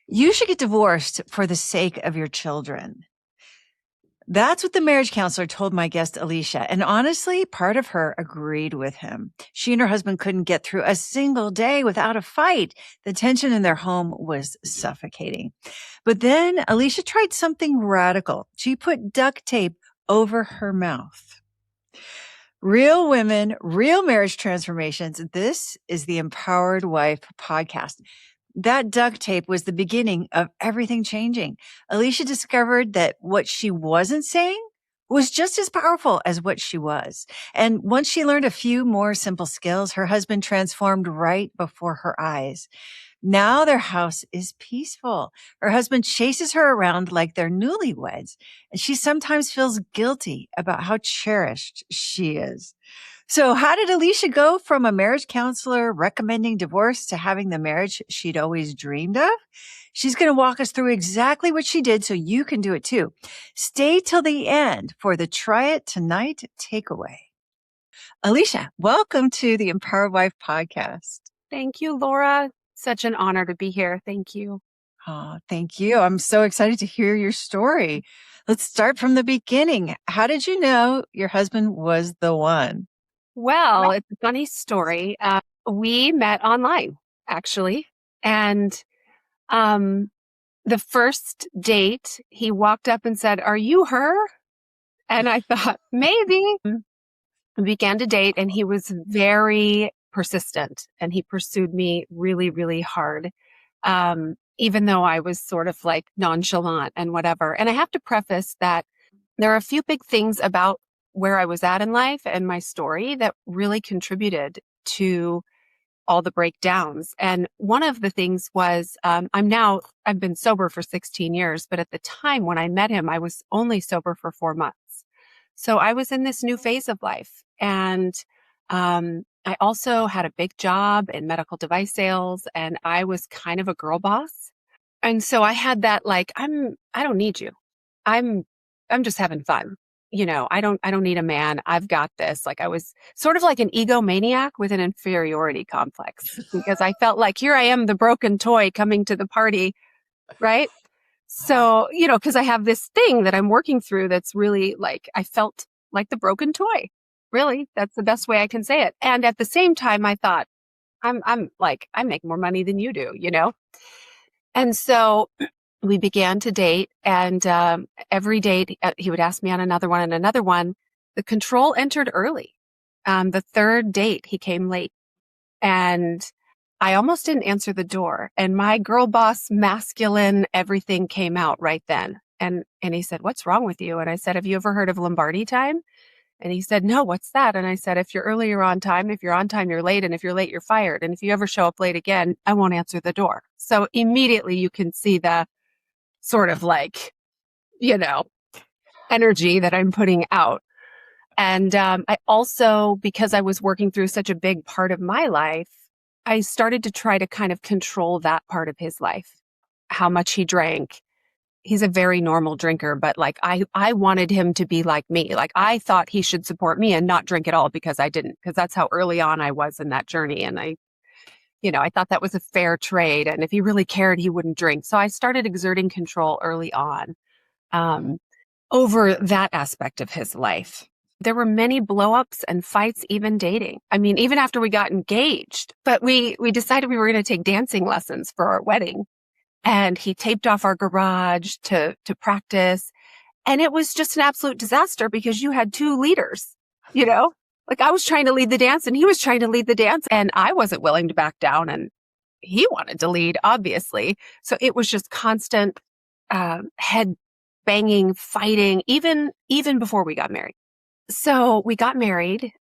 You should get divorced for the sake of your children. That's what the marriage counselor told my guest, Alicia. And honestly, part of her agreed with him. She and her husband couldn't get through a single day without a fight. The tension in their home was suffocating. But then Alicia tried something radical. She put duct tape over her mouth. Real women, real marriage transformations. This is the Empowered Wife podcast. That duct tape was the beginning of everything changing. Alicia discovered that what she wasn't saying was just as powerful as what she was. And once she learned a few more simple skills, her husband transformed right before her eyes. Now their house is peaceful. Her husband chases her around like they're newlyweds, and she sometimes feels guilty about how cherished she is. So how did Alicia go from a marriage counselor recommending divorce to having the marriage she'd always dreamed of? She's going to walk us through exactly what she did so you can do it too. Stay till the end for the Try It Tonight takeaway. Alicia, welcome to the Empowered Wife podcast. Thank you, Laura. Such an honor to be here. Thank you. Oh, thank you. I'm so excited to hear your story. Let's start from the beginning. How did you know your husband was the one? Well, it's a funny story. We met online, actually. And the first date, he walked up and said, "Are you her?" And I thought, maybe. We began to date, and he was very persistent, and he pursued me really, really hard. Even though I was sort of like nonchalant and whatever. And I have to preface that there are a few big things about where I was at in life and my story that really contributed to all the breakdowns. And one of the things was, I've been sober for 16 years, but at the time when I met him, I was only sober for 4 months. So I was in this new phase of life. And I also had a big job in medical device sales, and I was kind of a girl boss. And so I had that, like, I don't need you. I'm just having fun. I don't need a man. I've got this. Like, I was sort of like an egomaniac with an inferiority complex because I felt like here I am, the broken toy coming to the party. Right. So, because I have this thing that I'm working through that's really like, I felt like the broken toy. Really, that's the best way I can say it. And at the same time, I thought, I'm like, I make more money than you do, And so we began to date, and every date he would ask me on another one and another one. The control entered early. The third date, he came late, and I almost didn't answer the door. And my girl boss, masculine, everything came out right then. And he said, "What's wrong with you?" And I said, "Have you ever heard of Lombardi time?" And he said, "No, what's that?" And I said, "If you're early, you're on time. If you're on time, you're late. And if you're late, you're fired. And if you ever show up late again, I won't answer the door." So immediately you can see the sort of like, energy that I'm putting out. And I also, because I was working through such a big part of my life, I started to try to kind of control that part of his life, how much he drank. He's a very normal drinker, but like I wanted him to be like me. Like I thought he should support me and not drink at all because I didn't, because that's how early on I was in that journey. And I thought that was a fair trade. And if he really cared, he wouldn't drink. So I started exerting control early on over that aspect of his life. There were many blowups and fights, even dating. I mean, even after we got engaged, but we decided we were going to take dancing lessons for our wedding. And he taped off our garage to practice. And it was just an absolute disaster because you had two leaders, like I was trying to lead the dance and he was trying to lead the dance and I wasn't willing to back down and he wanted to lead, obviously. So it was just constant head banging, fighting, even before we got married. So we got married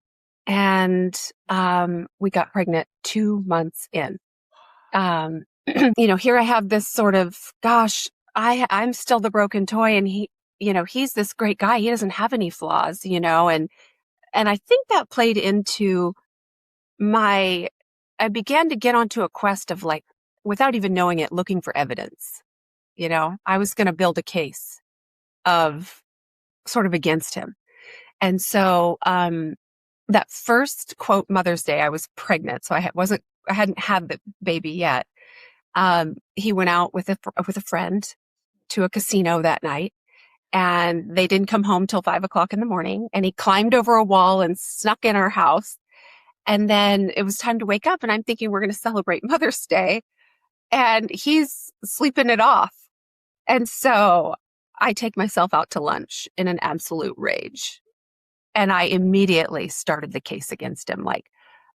and we got pregnant 2 months in. Here I have this sort of, gosh, I'm still the broken toy and he's this great guy. He doesn't have any flaws, and I think that played into I began to get onto a quest of like, without even knowing it, looking for evidence. I was going to build a case of sort of against him. And so, that first quote Mother's Day, I was pregnant. So I hadn't had the baby yet. He went out with a friend to a casino that night, and they didn't come home till 5 o'clock in the morning. And he climbed over a wall and snuck in our house. And then it was time to wake up, and I'm thinking we're going to celebrate Mother's Day, and he's sleeping it off. And so I take myself out to lunch in an absolute rage. And I immediately started the case against him. Like,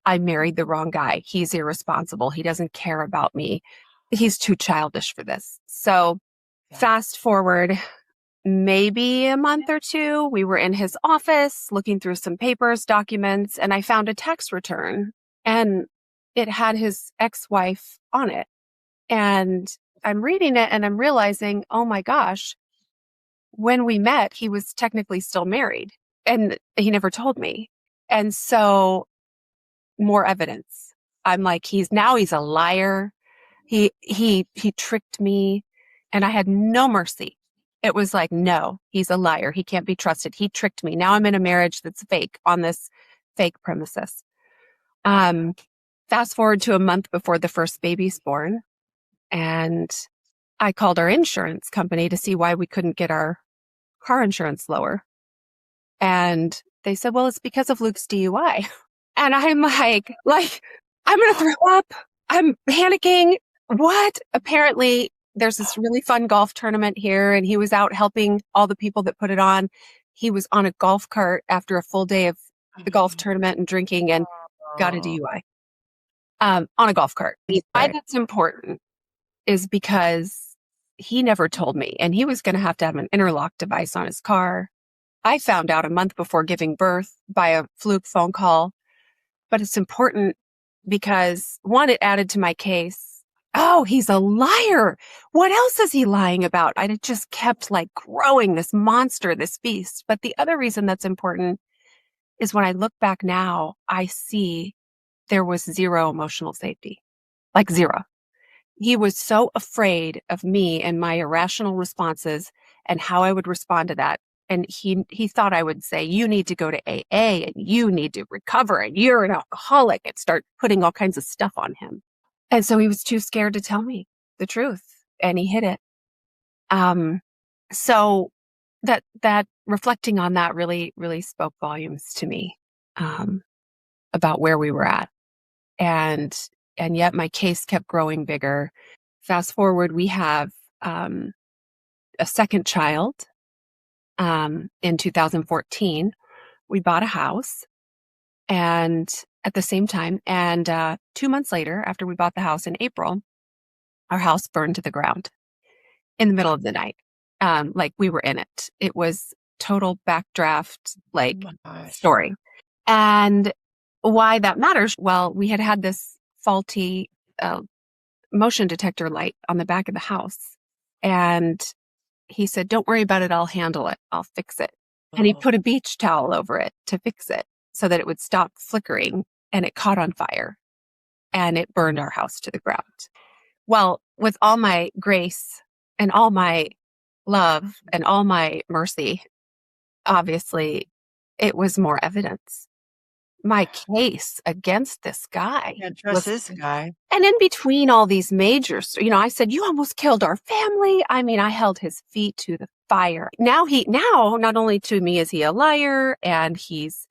I married the wrong guy. He's irresponsible. He doesn't care about me. He's too childish for this. So fast forward maybe a month or two, we were in his office looking through some papers, documents, and I found a tax return, and it had his ex-wife on it. And I'm reading it and I'm realizing, oh my gosh, when we met, he was technically still married, and he never told me. And so more evidence. I'm like, he's a liar. He tricked me, and I had no mercy. It was like, no, he's a liar. He can't be trusted. He tricked me. Now I'm in a marriage that's fake on this fake premises. Fast forward to a month before the first baby's born, and I called our insurance company to see why we couldn't get our car insurance lower. And they said, well, it's because of Luke's DUI. And I'm like, I'm going to throw up. I'm panicking. What? Apparently, there's this really fun golf tournament here, and he was out helping all the people that put it on. He was on a golf cart after a full day of the golf tournament and drinking, and got a DUI on a golf cart. Why that's important is because he never told me, and he was going to have an interlock device on his car. I found out a month before giving birth by a fluke phone call. But it's important because, one, it added to my case. Oh, he's a liar. What else is he lying about? And it just kept growing, this monster, this beast. But the other reason that's important is when I look back now, I see there was zero emotional safety, zero. He was so afraid of me and my irrational responses and how I would respond to that. And he thought I would say, you need to go to AA and you need to recover and you're an alcoholic, and start putting all kinds of stuff on him. And so he was too scared to tell me the truth, and he hid it. So that reflecting on that really, really spoke volumes to me, about where we were at. And yet my case kept growing bigger. Fast forward, we have, a second child. In 2014, we bought a house, and at the same time, and 2 months later, after we bought the house in April, our house burned to the ground in the middle of the night. We were in it. It was total backdraft, story. And why that matters? Well, we had this faulty motion detector light on the back of the house, and he said, don't worry about it. I'll handle it. I'll fix it. And he put a beach towel over it to fix it so that it would stop flickering, and it caught on fire, and it burned our house to the ground. Well, with all my grace and all my love and all my mercy, obviously it was more evidence. My case against this guy. Yeah, trust this guy. And in between all these majors, I said, you almost killed our family. I mean, I held his feet to the fire. Now not only to me is he a liar, and he's,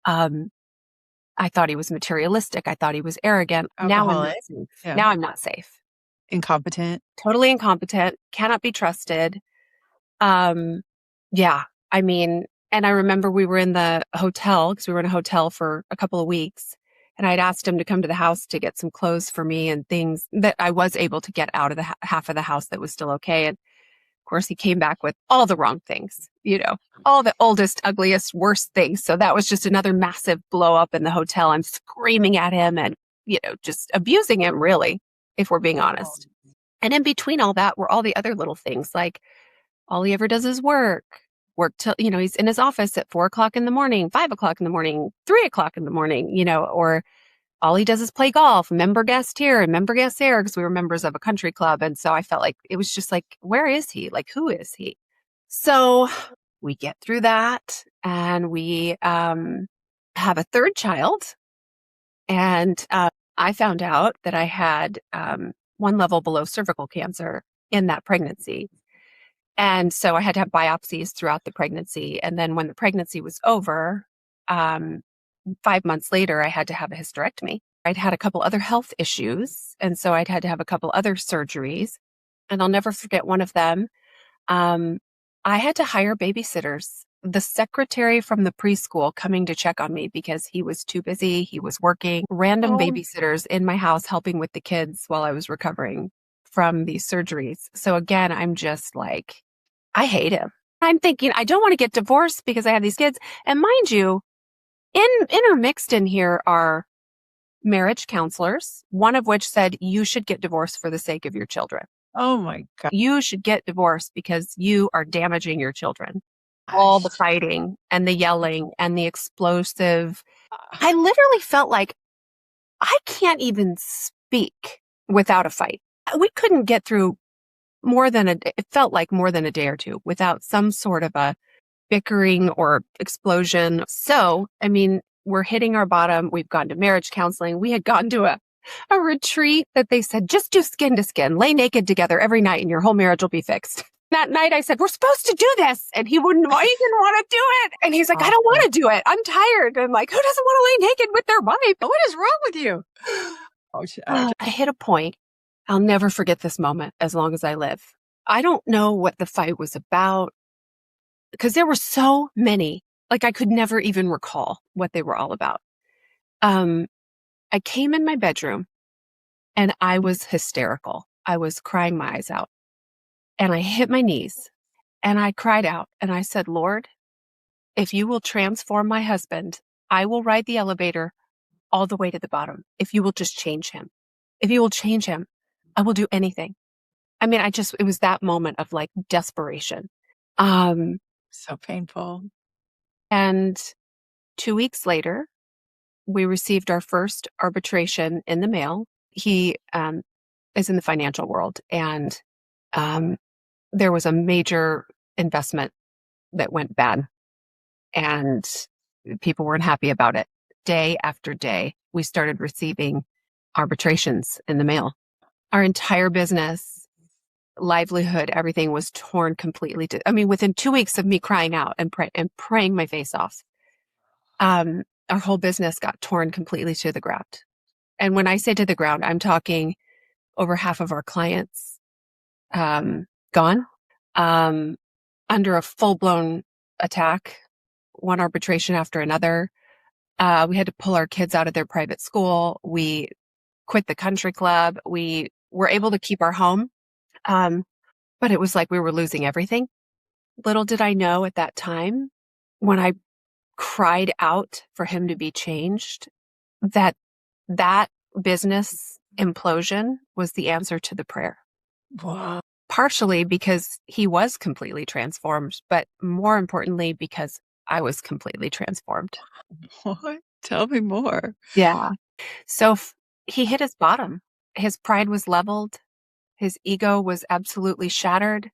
I thought he was materialistic. I thought he was arrogant. Now I'm not safe. Yeah. Now I'm not safe. Incompetent. Totally incompetent. Cannot be trusted. Yeah. I mean, and I remember we were in the hotel, because we were in a hotel for a couple of weeks, and I'd asked him to come to the house to get some clothes for me and things that I was able to get out of the half of the house that was still okay. And of course, he came back with all the wrong things, all the oldest, ugliest, worst things. So that was just another massive blow up in the hotel. I'm screaming at him and, just abusing him, really, if we're being honest. And in between all that were all the other little things, like all he ever does is work till, he's in his office at 4:00 in the morning, 5:00 in the morning, 3:00 in the morning, or all he does is play golf, member guest here and member guest there, because we were members of a country club. And so I felt like it was just where is he? Who is he? So we get through that, and we have a third child. And I found out that I had one level below cervical cancer in that pregnancy. And so I had to have biopsies throughout the pregnancy. And then when the pregnancy was over, 5 months later, I had to have a hysterectomy. I'd had a couple other health issues. And so I'd had to have a couple other surgeries. And I'll never forget one of them. I had to hire babysitters. The secretary from the preschool coming to check on me because he was too busy. He was working. Random babysitters in my house helping with the kids while I was recovering from these surgeries. So again, I'm just like, I hate him. I'm thinking, I don't want to get divorced because I have these kids. And mind you, intermixed in here are marriage counselors, one of which said you should get divorced for the sake of your children. Oh my God. You should get divorced because you are damaging your children. All the fighting and the yelling and the explosive. I literally felt like I can't even speak without a fight. We couldn't get through it felt like more than a day or two without some sort of a bickering or explosion. So, I mean, we're hitting our bottom. We've gone to marriage counseling. We had gone to a retreat that they said, just do skin to skin, lay naked together every night and your whole marriage will be fixed. That night I said, we're supposed to do this. And he didn't want to do it. And he's like, I don't want to do it. I'm tired. I'm like, who doesn't want to lay naked with their wife? What is wrong with you? I hit a point. I'll never forget this moment as long as I live. I don't know what the fight was about because there were so many, like I could never even recall what they were all about. I came in my bedroom and I was hysterical. I was crying my eyes out. And I hit my knees and I cried out and I said, Lord, if you will transform my husband, I will ride the elevator all the way to the bottom. If you will just change him, if you will change him, I will do anything. I mean, it was that moment of like desperation. So painful. And 2 weeks later, we received our first arbitration in the mail. He is in the financial world and there was a major investment that went bad and people weren't happy about it. Day after day, we started receiving arbitrations in the mail. Our entire business, livelihood, everything was torn completely. Within 2 weeks of me crying out and praying my face off, our whole business got torn completely to the ground. And when I say to the ground, I'm talking over half of our clients gone, under a full-blown attack, one arbitration after another. We had to pull our kids out of their private school. We quit the country club. We were able to keep our home, but it was like we were losing everything. Little did I know at that time, when I cried out for him to be changed, that business implosion was the answer to the prayer. Wow. Partially because he was completely transformed, but more importantly, because I was completely transformed. What? Tell me more. Yeah. So he hit his bottom. His pride was leveled. His ego was absolutely shattered.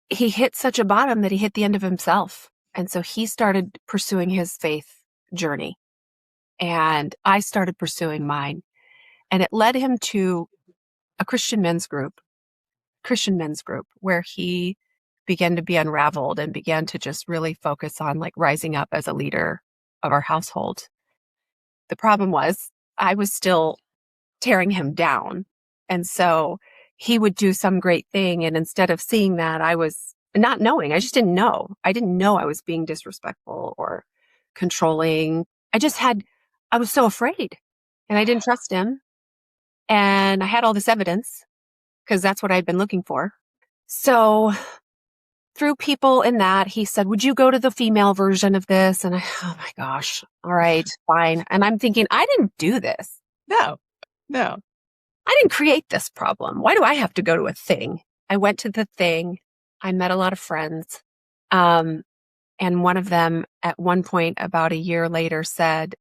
He hit such a bottom that he hit the end of himself. And so he started pursuing his faith journey. And I started pursuing mine. And it led him to a Christian men's group, where he began to be unraveled and began to just really focus on like rising up as a leader of our household. The problem was I was still tearing him down. And so he would do some great thing. And instead of seeing that, I was not knowing. I just didn't know. I didn't know I was being disrespectful or controlling. I was so afraid and I didn't trust him. And I had all this evidence because that's what I'd been looking for. So through people in that, he said, would you go to the female version of this? And oh my gosh. All right, fine. And I'm thinking, I didn't do this. No. I didn't create this problem. Why do I have to go to a thing? I went to the thing. I met a lot of friends. And one of them at one point about a year later said,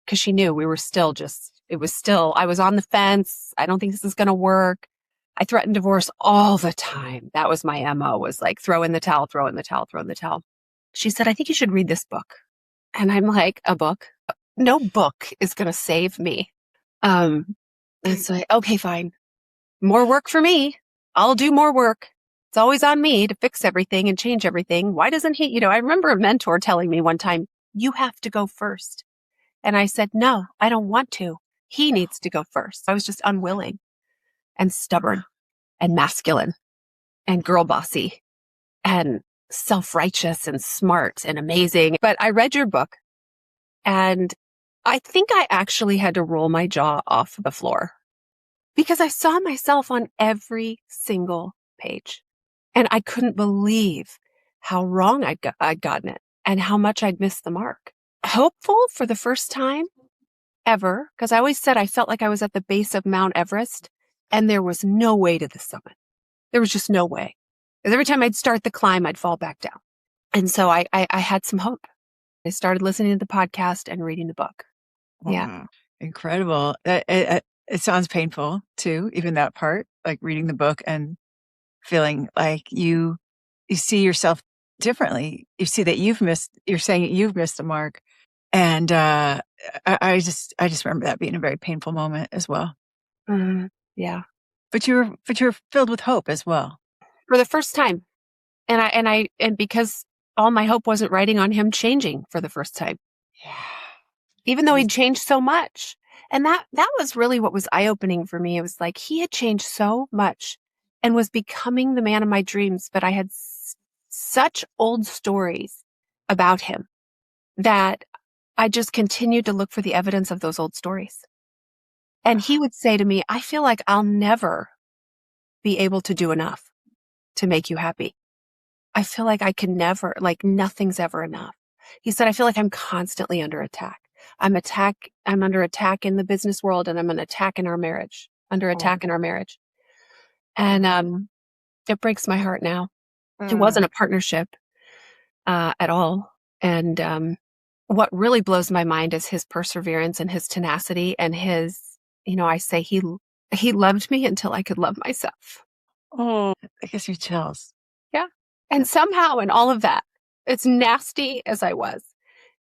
because she knew we were still I was on the fence. I don't think this is going to work. I threatened divorce all the time. That was my MO, was like, throw in the towel. She said, I think you should read this book. And I'm like, a book? No book is going to save me. And so okay, fine. more work for me. I'll do more work. It's always on me to fix everything and change everything. Why doesn't he? I remember a mentor telling me one time, you have to go first. And I said, no, I don't want to. He needs to go first. I was just unwilling and stubborn and masculine and girl bossy and self-righteous and smart and amazing. But I read your book and I think I actually had to roll my jaw off the floor because I saw myself on every single page and I couldn't believe how wrong I'd gotten it and how much I'd missed the mark. Hopeful for the first time ever, because I always said I felt like I was at the base of Mount Everest and there was no way to the summit. There was just no way. Because every time I'd start the climb, I'd fall back down. And so I had some hope. I started listening to the podcast and reading the book. Yeah. Wow. Incredible. It sounds painful too, even that part, like reading the book and feeling like you see yourself differently. You see that you're saying you've missed the mark. And I just remember that being a very painful moment as well. Yeah. But you were filled with hope as well. For the first time. And because all my hope wasn't riding on him changing for the first time. Yeah. Even though he'd changed so much. And that was really what was eye-opening for me. It was like he had changed so much and was becoming the man of my dreams. But I had such old stories about him that I just continued to look for the evidence of those old stories. And he would say to me, I feel like I'll never be able to do enough to make you happy. I feel like I can never, like nothing's ever enough. He said, I feel like I'm constantly under attack. I'm under attack in the business world and I'm under attack in our marriage. And it breaks my heart now. It wasn't a partnership at all. And what really blows my mind is his perseverance and his tenacity and his, I say he loved me until I could love myself. Oh, I guess you chills. Yeah. And somehow in all of that, as nasty as I was,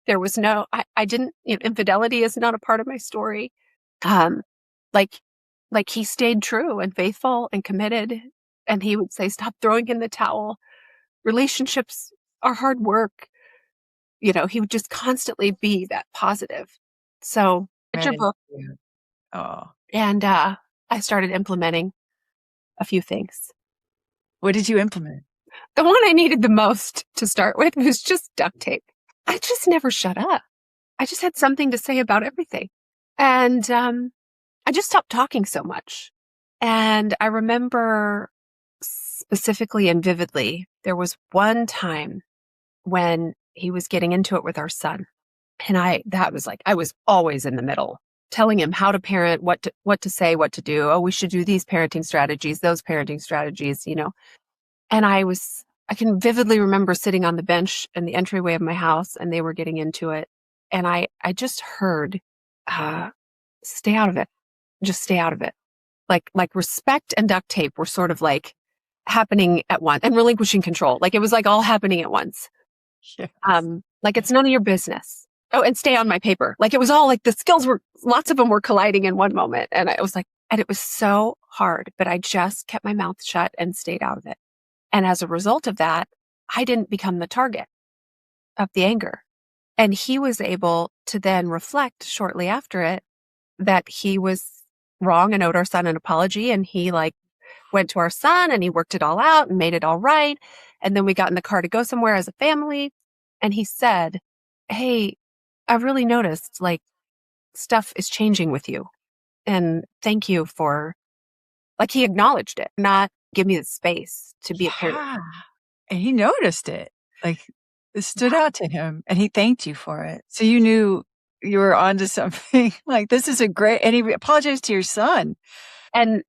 there was I didn't, infidelity is not a part of my story. Like he stayed true and faithful and committed. And he would say, stop throwing in the towel. Relationships are hard work. He would just constantly be that positive. So it's your book. Oh. And I started implementing a few things. What did you implement? The one I needed the most to start with was just duct tape. I just never shut up. I just had something to say about everything. And I just stopped talking so much. And I remember specifically and vividly, there was one time when he was getting into it with our son. And I was always in the middle, telling him how to parent, what to say, what to do. Oh, we should do these parenting strategies, those parenting strategies, And I can vividly remember sitting on the bench in the entryway of my house and they were getting into it. And I just heard, stay out of it. Just stay out of it. Like respect and duct tape were sort of like happening at once and relinquishing control. Like it was like all happening at once. Yes. Like it's none of your business. Oh, and stay on my paper. Like it was all like the skills lots of them were colliding in one moment. And I was like, and it was so hard, but I just kept my mouth shut and stayed out of it. And as a result of that, I didn't become the target of the anger. And he was able to then reflect shortly after it that he was wrong and owed our son an apology. And he went to our son and he worked it all out and made it all right. And then we got in the car to go somewhere as a family. And he said, hey, I've really noticed stuff is changing with you. And thank you for, he acknowledged it, not give me the space to be a parent. And he noticed it. It stood out to him and he thanked you for it. So you knew you were onto something. This is and he apologized to your son. And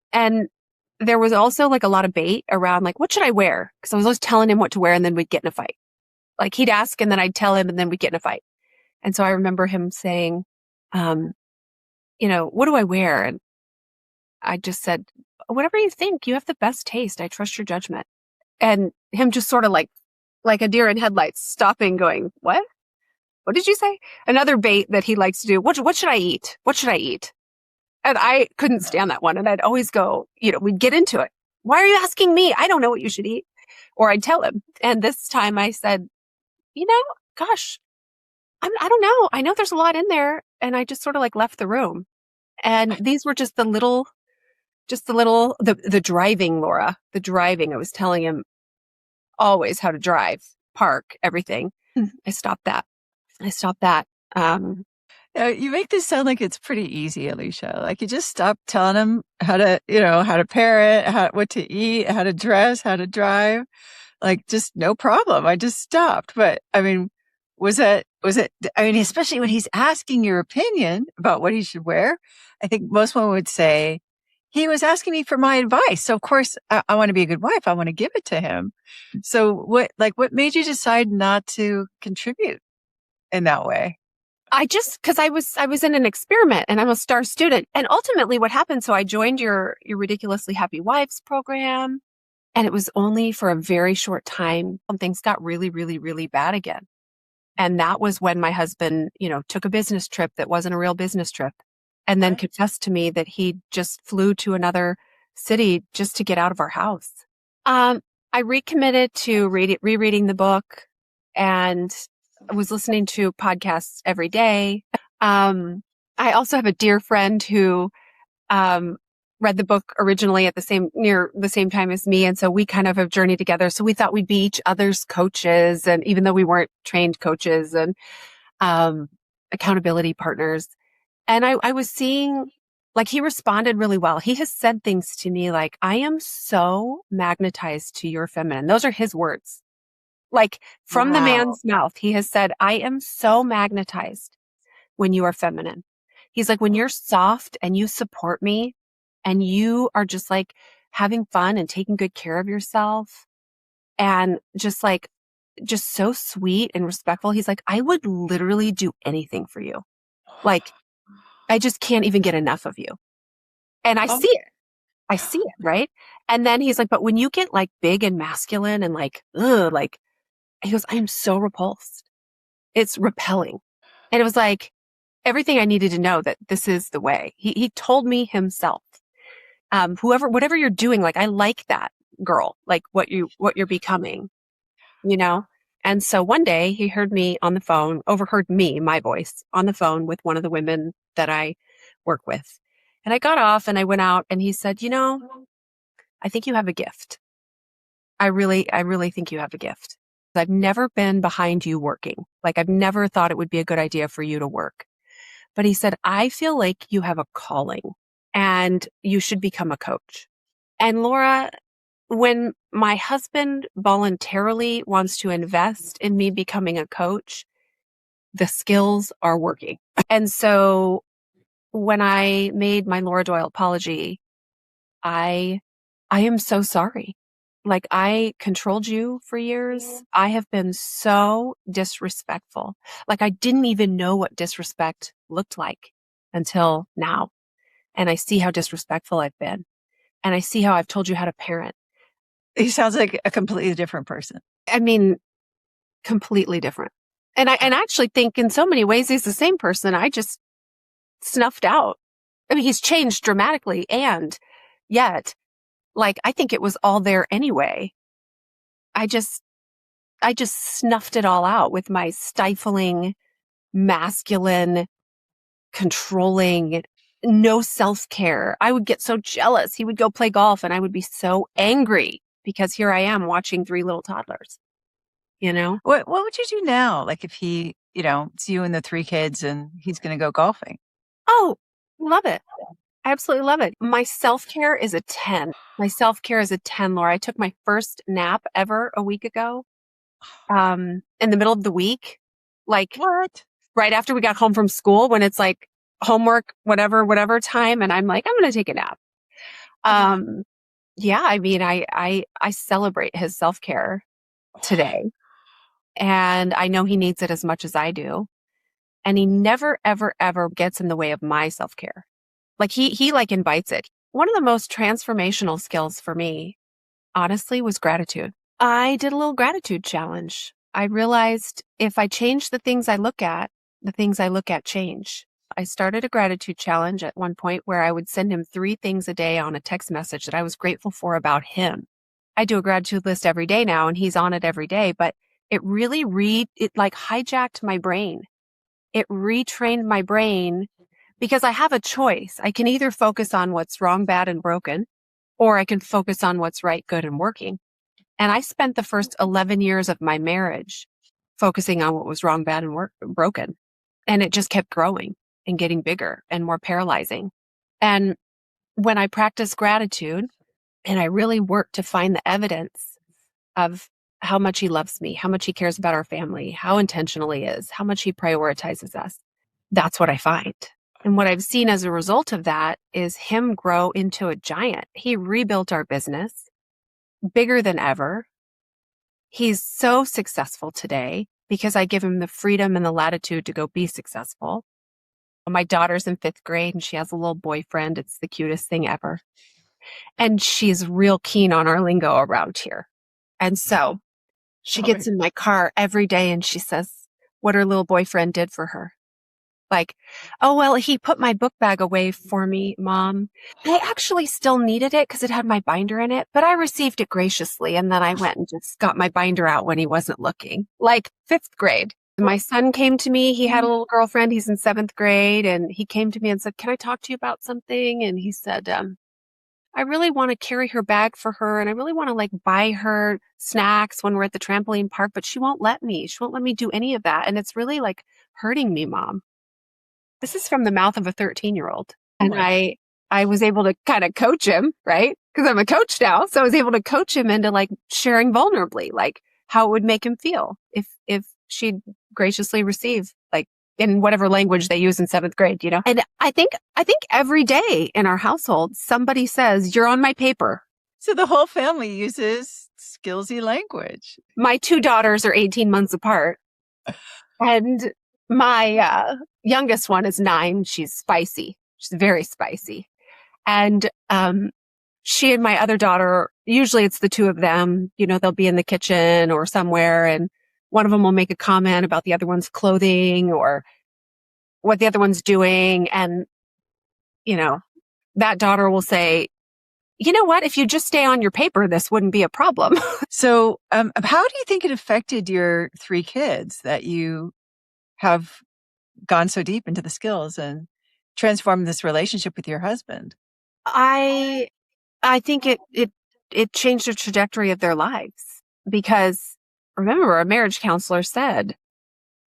there was also a lot of bait around what should I wear? Because I was always telling him what to wear and then we'd get in a fight. He'd ask and then I'd tell him and then we'd get in a fight. And so I remember him saying, what do I wear? And I just said, whatever you think, you have the best taste. I trust your judgment. And him just sort of like a deer in headlights, stopping, going, what? What did you say? Another bait that he likes to do. What should I eat? What should I eat? And I couldn't stand that one. And I'd always go, we'd get into it. Why are you asking me? I don't know what you should eat. Or I'd tell him. And this time I said, gosh, I don't know. I know there's a lot in there. And I just sort of like left the room. And these were just the driving, Laura, the driving. I was telling him always how to drive, park, everything. I stopped that. You make this sound like it's pretty easy, Alicia. Like you just stop telling him how to parent, what to eat, how to dress, how to drive. Like just no problem. I just stopped. But I mean, was it, I mean, especially when he's asking your opinion about what he should wear, I think most women would say, he was asking me for my advice. So of course I want to be a good wife. I want to give it to him. So what made you decide not to contribute in that way? Because I was in an experiment and I'm a star student. And ultimately what happened, so I joined your Ridiculously Happy Wives program, and it was only for a very short time. Things got really, really, really bad again. And that was when my husband, took a business trip that wasn't a real business trip, and then confessed to me that he just flew to another city just to get out of our house. I recommitted to rereading the book, and I was listening to podcasts every day. I also have a dear friend who read the book originally near the same time as me. And so we kind of have journeyed together. So we thought we'd be each other's coaches. And even though we weren't trained coaches and accountability partners. And I was seeing, like, he responded really well. He has said things to me like, I am so magnetized to your feminine. Those are his words. Like from the man's mouth, he has said, I am so magnetized when you are feminine. He's like, when you're soft and you support me and you are just like having fun and taking good care of yourself and just so sweet and respectful. He's like, I would literally do anything for you. Like, I just can't even get enough of you. And I see it. I see it. Right. And then he's like, but when you get like big and masculine and like, he goes, I am so repulsed. It's repelling. And it was like everything I needed to know that this is the way. He told me himself, whatever you're doing, like, I like that girl, like what you're becoming, And so one day he overheard my voice on the phone with one of the women that I work with. And I got off and I went out and he said, I think you have a gift. I really think you have a gift. I've never been behind you working. Like, I've never thought it would be a good idea for you to work. But he said, I feel like you have a calling and you should become a coach. And Laura, when my husband voluntarily wants to invest in me becoming a coach, the skills are working. And so when I made my Laura Doyle apology, I am so sorry. Like, I controlled you for years. I have been so disrespectful. Like, I didn't even know what disrespect looked like until now. And I see how disrespectful I've been. And I see how I've told you how to parent. He sounds like a completely different person. I mean, completely different. And I actually think in so many ways he's the same person. I just snuffed out. I mean, he's changed dramatically, and yet, like, I think it was all there anyway. I just snuffed it all out with my stifling, masculine, controlling, no self-care. I would get so jealous. He would go play golf and I would be so angry because here I am watching 3 little toddlers, What would you do now? Like if he, it's you and the 3 kids and he's going to go golfing. Oh, love it. I absolutely love it. My self-care is a 10. My self-care is a 10, Laura. I took my first nap ever a week ago, in the middle of the week. Like, what? Right after we got home from school, when it's like homework, whatever time. And I'm like, I'm going to take a nap. Yeah, I mean, I celebrate his self-care today, and I know he needs it as much as I do. And he never, ever, ever gets in the way of my self-care. Like he like invites it. One of the most transformational skills for me, honestly, was gratitude. I did a little gratitude challenge. I realized if I change the things I look at change. I started a gratitude challenge at one point where I would send him 3 things a day on a text message that I was grateful for about him. I do a gratitude list every day now and he's on it every day, but it really it like hijacked my brain. It retrained my brain because I have a choice. I can either focus on what's wrong, bad, and broken, or I can focus on what's right, good, and working. And I spent the first 11 years of my marriage focusing on what was wrong, bad, and broken. And it just kept growing and getting bigger and more paralyzing. And when I practiced gratitude and I really worked to find the evidence of how much he loves me, how much he cares about our family, how intentional he is, how much he prioritizes us, that's what I find. And what I've seen as a result of that is him grow into a giant. He rebuilt our business bigger than ever. He's so successful today because I give him the freedom and the latitude to go be successful. My daughter's in 5th grade and she has a little boyfriend. It's the cutest thing ever. And she's real keen on our lingo around here. And so she gets in my car every day and she says what her little boyfriend did for her. Like, oh, well, he put my book bag away for me, Mom. I actually still needed it because it had my binder in it, but I received it graciously. And then I went and just got my binder out when he wasn't looking, like 5th grade. My son came to me. He had a little girlfriend. He's in 7th grade. And he came to me and said, can I talk to you about something? And he said, I really want to carry her bag for her. And I really want to like buy her snacks when we're at the trampoline park, but she won't let me. She won't let me do any of that. And it's really like hurting me, Mom. This is from the mouth of a 13-year-old. And I was able to kind of coach him, right? Because I'm a coach now. So I was able to coach him into like sharing vulnerably, like how it would make him feel if she'd graciously receive, like in whatever language they use in 7th grade, you know? And I think every day in our household, somebody says, you're on my paper. So the whole family uses skillsy language. My 2 daughters are 18 months apart. And my youngest one is 9. She's spicy. She's very spicy. And she and my other daughter, usually it's the 2 of them, you know, they'll be in the kitchen or somewhere and one of them will make a comment about the other one's clothing or what the other one's doing. And, you know, that daughter will say, you know what, if you just stay on your paper, this wouldn't be a problem. So how do you think it affected your 3 kids that you have gone so deep into the skills and transformed this relationship with your husband? I think it changed the trajectory of their lives because remember, a marriage counselor said,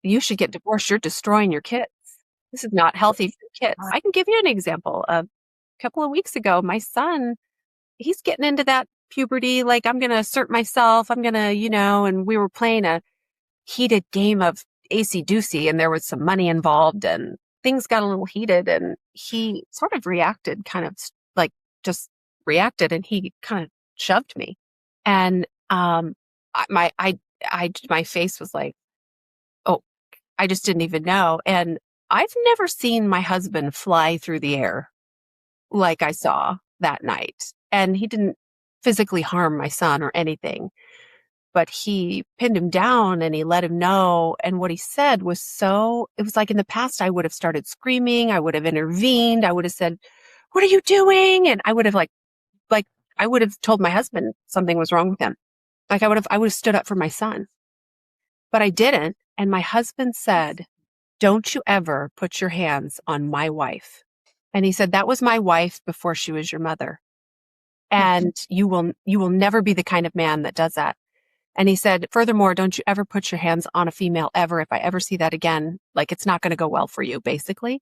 you should get divorced. You're destroying your kids. This is not healthy for kids. I can give you an example. A couple of weeks ago, my son, he's getting into that puberty. Like, I'm going to assert myself. I'm going to, you know, and we were playing a heated game of AC-doocy and there was some money involved and things got a little heated and he sort of reacted kind of like just reacted and he kind of shoved me. And, my face was like, oh, I just didn't even know. And I've never seen my husband fly through the air like I saw that night. And he didn't physically harm my son or anything, but he pinned him down and he let him know. And what he said was it was like in the past, I would have started screaming. I would have intervened. I would have said, what are you doing? And I would have I would have told my husband something was wrong with him. Like I would have stood up for my son, but I didn't. And my husband said, don't you ever put your hands on my wife. And he said, that was my wife before she was your mother. And you will never be the kind of man that does that. And he said, furthermore, don't you ever put your hands on a female ever. If I ever see that again, like it's not going to go well for you, basically.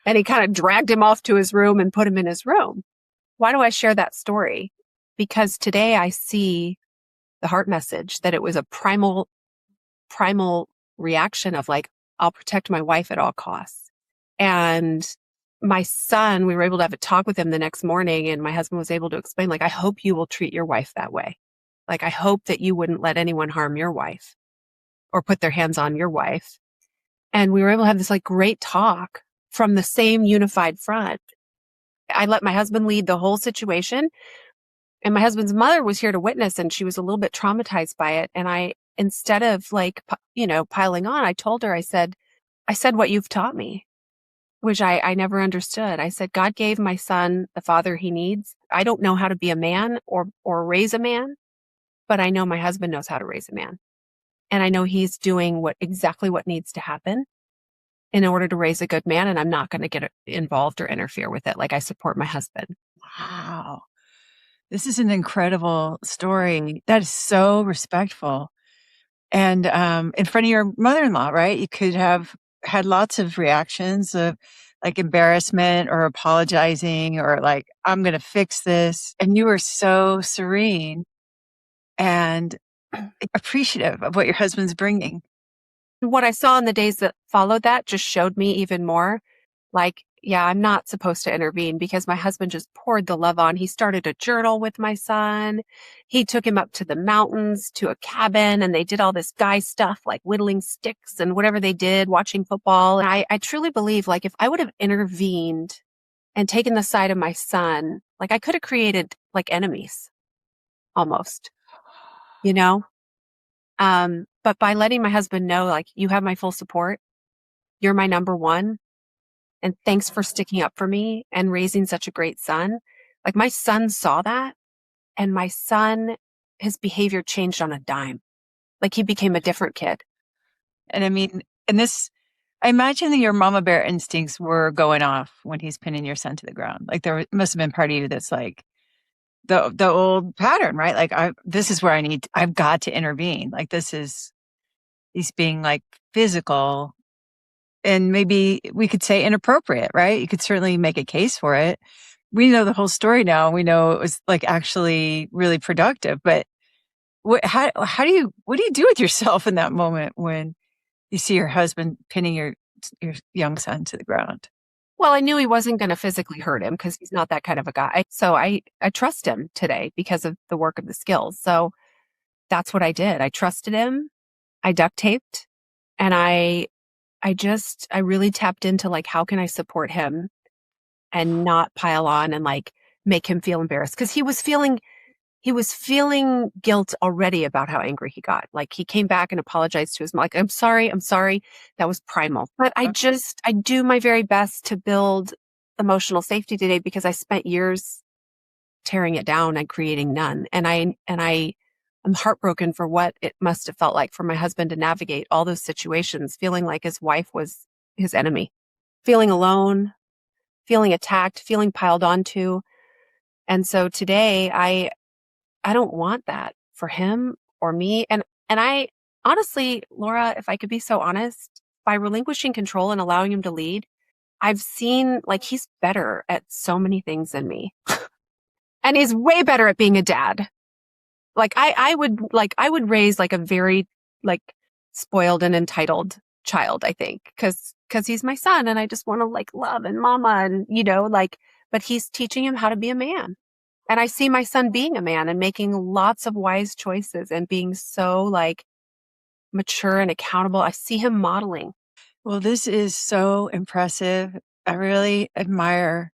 And he kind of dragged him off to his room and put him in his room. Why do I share that story? Because today I see the heart message that it was a primal reaction of like, I'll protect my wife at all costs. And my son, we were able to have a talk with him the next morning and my husband was able to explain, like, I hope you will treat your wife that way. Like, I hope that you wouldn't let anyone harm your wife or put their hands on your wife. And we were able to have this like great talk from the same unified front. I let my husband lead the whole situation. And my husband's mother was here to witness and she was a little bit traumatized by it. And I, instead of like, piling on, I told her, I said what you've taught me. which I never understood. I said, God gave my son the father he needs. I don't know how to be a man or raise a man, but I know my husband knows how to raise a man. And I know he's doing exactly what needs to happen in order to raise a good man. And I'm not going to get involved or interfere with it. Like I support my husband. Wow. This is an incredible story. That is so respectful. And in front of your mother-in-law, right? You could have had lots of reactions of like embarrassment or apologizing or like, I'm going to fix this. And you were so serene and appreciative of what your husband's bringing. What I saw in the days that followed that just showed me even more like, yeah, I'm not supposed to intervene because my husband just poured the love on. He started a journal with my son. He took him up to the mountains to a cabin and they did all this guy stuff like whittling sticks and whatever they did, watching football. And I truly believe like if I would have intervened and taken the side of my son, like I could have created like enemies almost, you know? But by letting my husband know, like, you have my full support, you're my number one, and thanks for sticking up for me and raising such a great son. Like, my son saw that, and his behavior changed on a dime. Like, he became a different kid. And I mean, I imagine that your mama bear instincts were going off when he's pinning your son to the ground. Like must have been part of you that's like the old pattern, right? Like this is where I've got to intervene. Like he's being like physical and maybe we could say inappropriate, right? You could certainly make a case for it. We know the whole story now. We know it was like actually really productive, but what do you do with yourself in that moment when you see your husband pinning your young son to the ground? Well, I knew he wasn't going to physically hurt him because he's not that kind of a guy. So I trust him today because of the work of the skills. So that's what I did. I trusted him. I duct taped and I really tapped into like, how can I support him and not pile on and like make him feel embarrassed? Cause he was feeling guilt already about how angry he got. Like he came back and apologized to his mom. Like, I'm sorry. That was primal. But I do my very best to build emotional safety today because I spent years tearing it down and creating none. And I'm heartbroken for what it must have felt like for my husband to navigate all those situations, feeling like his wife was his enemy, feeling alone, feeling attacked, feeling piled onto. And so today I don't want that for him or me. And I honestly, Laura, if I could be so honest, by relinquishing control and allowing him to lead, I've seen like he's better at so many things than me. And he's way better at being a dad. Like I would raise like a very like spoiled and entitled child, I think, cause he's my son and I just want to like love and mama and, like, but he's teaching him how to be a man. And I see my son being a man and making lots of wise choices and being so like mature and accountable. I see him modeling. Well, this is so impressive. I really admire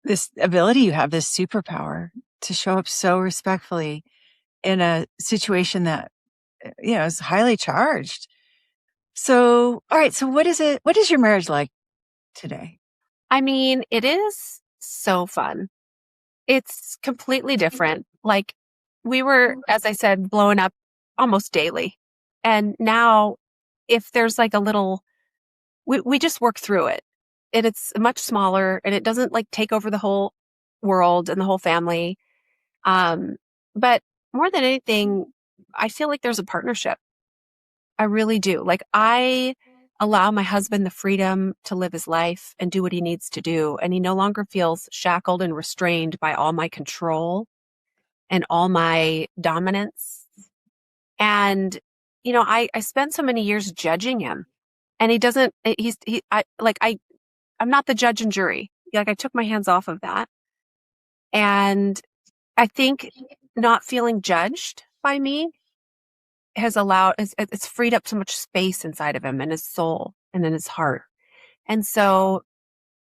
this ability you have, this superpower to show up so respectfully in a situation that, is highly charged. So, all right. So what is your marriage like today? I mean, it is so fun. It's completely different. Like we were, as I said, blowing up almost daily. And now if there's like we just work through it and it's much smaller and it doesn't like take over the whole world and the whole family. But more than anything, I feel like there's a partnership. I really do. Like I allow my husband the freedom to live his life and do what he needs to do. And he no longer feels shackled and restrained by all my control and all my dominance. And, I spent so many years judging him and he doesn't, I'm not the judge and jury. Like I took my hands off of that. And I think not feeling judged by me it's freed up so much space inside of him and his soul and in his heart. And so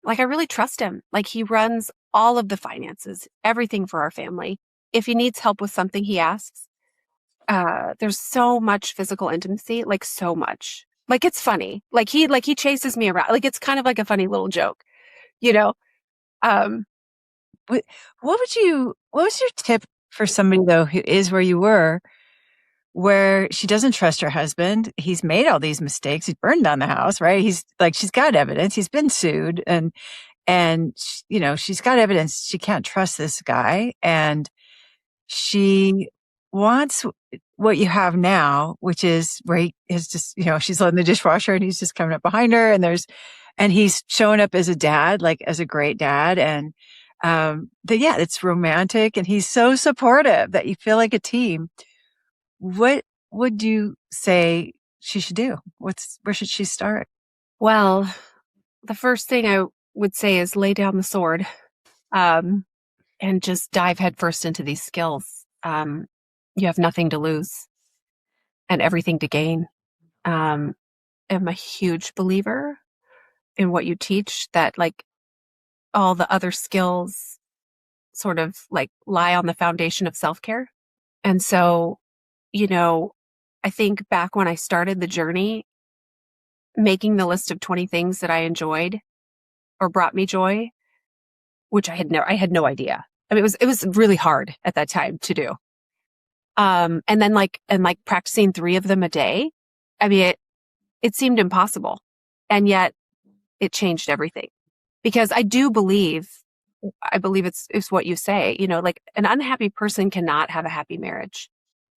like, I really trust him. Like he runs all of the finances, everything for our family. If he needs help with something, he asks. There's so much physical intimacy, like so much. Like it's funny. Like he chases me around. Like it's kind of like a funny little joke, you know? Um, What what was your tip for somebody though who is where you were, where she doesn't trust her husband? He's made all these mistakes. He's burned down the house, right? He's like, she's got evidence. He's been sued and she's got evidence. She can't trust this guy. And she wants what you have now, which is where he is just, she's loading the dishwasher and he's just coming up behind her and he's showing up as a dad, like as a great dad. And, yeah, it's romantic and he's so supportive that you feel like a team. What would you say she should do? Where should she start? well, the first thing I would say is lay down the sword, and just dive headfirst into these skills. You have nothing to lose and everything to gain. I'm a huge believer in what you teach, that like all the other skills sort of like lie on the foundation of self-care. And so, I think back when I started the journey, making the list of 20 things that I enjoyed or brought me joy, which I had no idea. I mean, it was really hard at that time to do. And then practicing 3 of them a day. I mean, it seemed impossible. And yet it changed everything, because I believe it's what you say, like an unhappy person cannot have a happy marriage.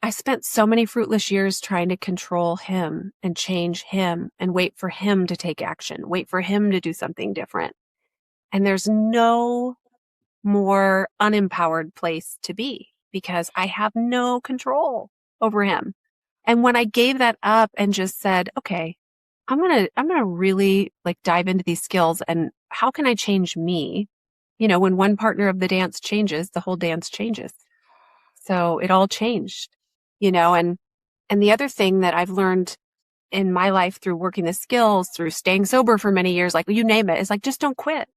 I spent so many fruitless years trying to control him and change him and wait for him to take action, wait for him to do something different. And there's no more unempowered place to be, because I have no control over him. And when I gave that up and just said, okay, I'm going to really like dive into these skills and how can I change me? When one partner of the dance changes, the whole dance changes. So it all changed, and the other thing that I've learned in my life through working the skills, through staying sober for many years, like you name it, is like, just don't quit.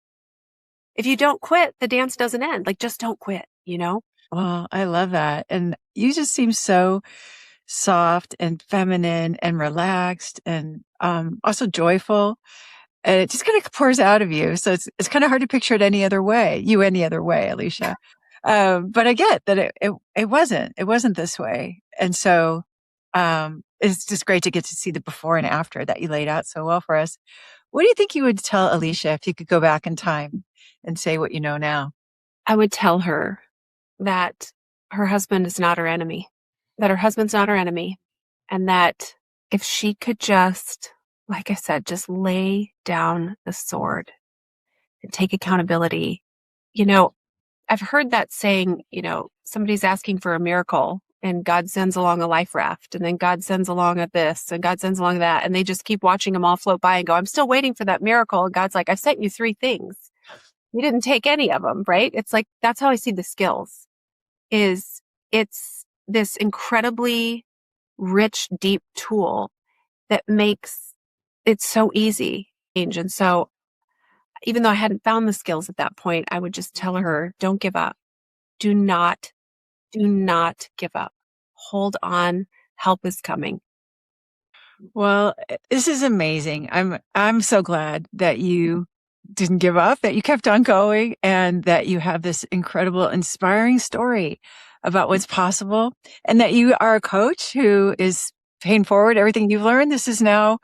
If you don't quit, the dance doesn't end. Like, just don't quit. Well, I love that. And you just seem so soft and feminine and relaxed and also joyful. And it just kind of pours out of you. So it's kind of hard to picture it any other way, Alicia. But I get that it wasn't this way. And so it's just great to get to see the before and after that you laid out so well for us. What do you think you would tell Alicia if you could go back in time and say what you know now? I would tell her that her husband is not her enemy, that her husband's not her enemy, and that if she could just, like I said, just lay down the sword and take accountability. I've heard that saying, somebody's asking for a miracle and God sends along a life raft, and then God sends along a this and God sends along that. And they just keep watching them all float by and go, I'm still waiting for that miracle. And God's like, I've sent you 3 things. You didn't take any of them, right? It's like, that's how I see the skills. It's this incredibly rich, deep tool that makes it so easy. And so even though I hadn't found the skills at that point, I would just tell her, don't give up. Do not give up. Hold on. Help is coming. Well, this is amazing. I'm so glad that you didn't give up, that you kept on going, and that you have this incredible, inspiring story about what's possible, and that you are a coach who is paying forward everything you've learned. This is now,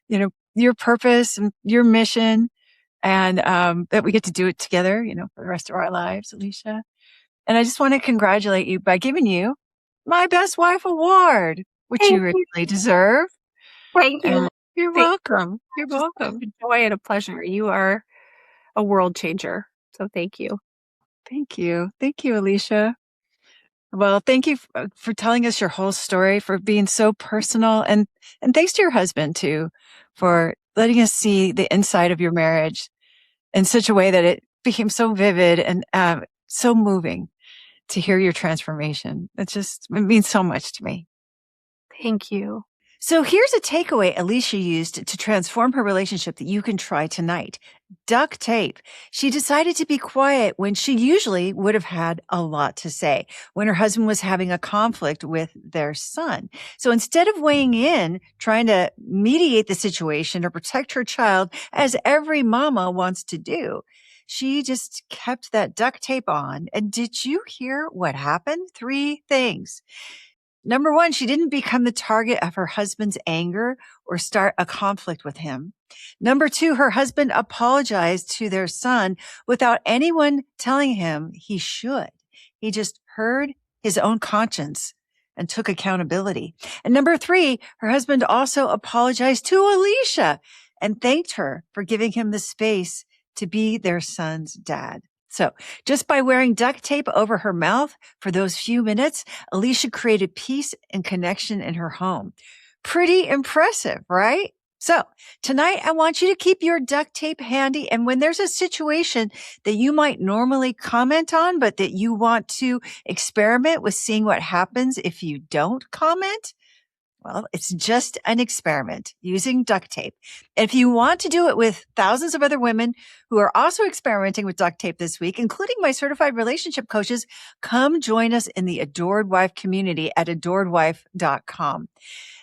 your purpose and your mission, and that we get to do it together, for the rest of our lives, Alicia. And I just want to congratulate you by giving you my Best Wife Award, which Thank you you. really deserve. Thank you. You're welcome. You're welcome. A joy and a pleasure. You are a world changer. So thank you. Thank you. Thank you, Alicia. Well, thank you for telling us your whole story, for being so personal, and thanks to your husband too, for letting us see the inside of your marriage in such a way that it became so vivid and so moving to hear your transformation. It means so much to me. Thank you. So here's a takeaway Alicia used to transform her relationship that you can try tonight. Duct tape. She decided to be quiet when she usually would have had a lot to say when her husband was having a conflict with their son. So instead of weighing in, trying to mediate the situation or protect her child, as every mama wants to do, she just kept that duct tape on. And did you hear what happened? 3 things. Number one, she didn't become the target of her husband's anger or start a conflict with him. Number two, her husband apologized to their son without anyone telling him he should. He just heard his own conscience and took accountability. And number three, her husband also apologized to Alicia and thanked her for giving him the space to be their son's dad. So just by wearing duct tape over her mouth for those few minutes, Alicia created peace and connection in her home. Pretty impressive, right? So tonight, I want you to keep your duct tape handy. And when there's a situation that you might normally comment on, but that you want to experiment with seeing what happens if you don't comment, well, it's just an experiment using duct tape. And if you want to do it with thousands of other women who are also experimenting with duct tape this week, including my certified relationship coaches, come join us in the Adored Wife community at adoredwife.com.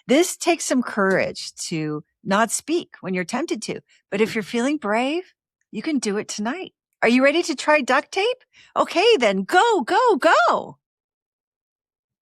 This takes some courage to not speak when you're tempted to, but if you're feeling brave, you can do it tonight. Are you ready to try duct tape? Okay, then go, go, go.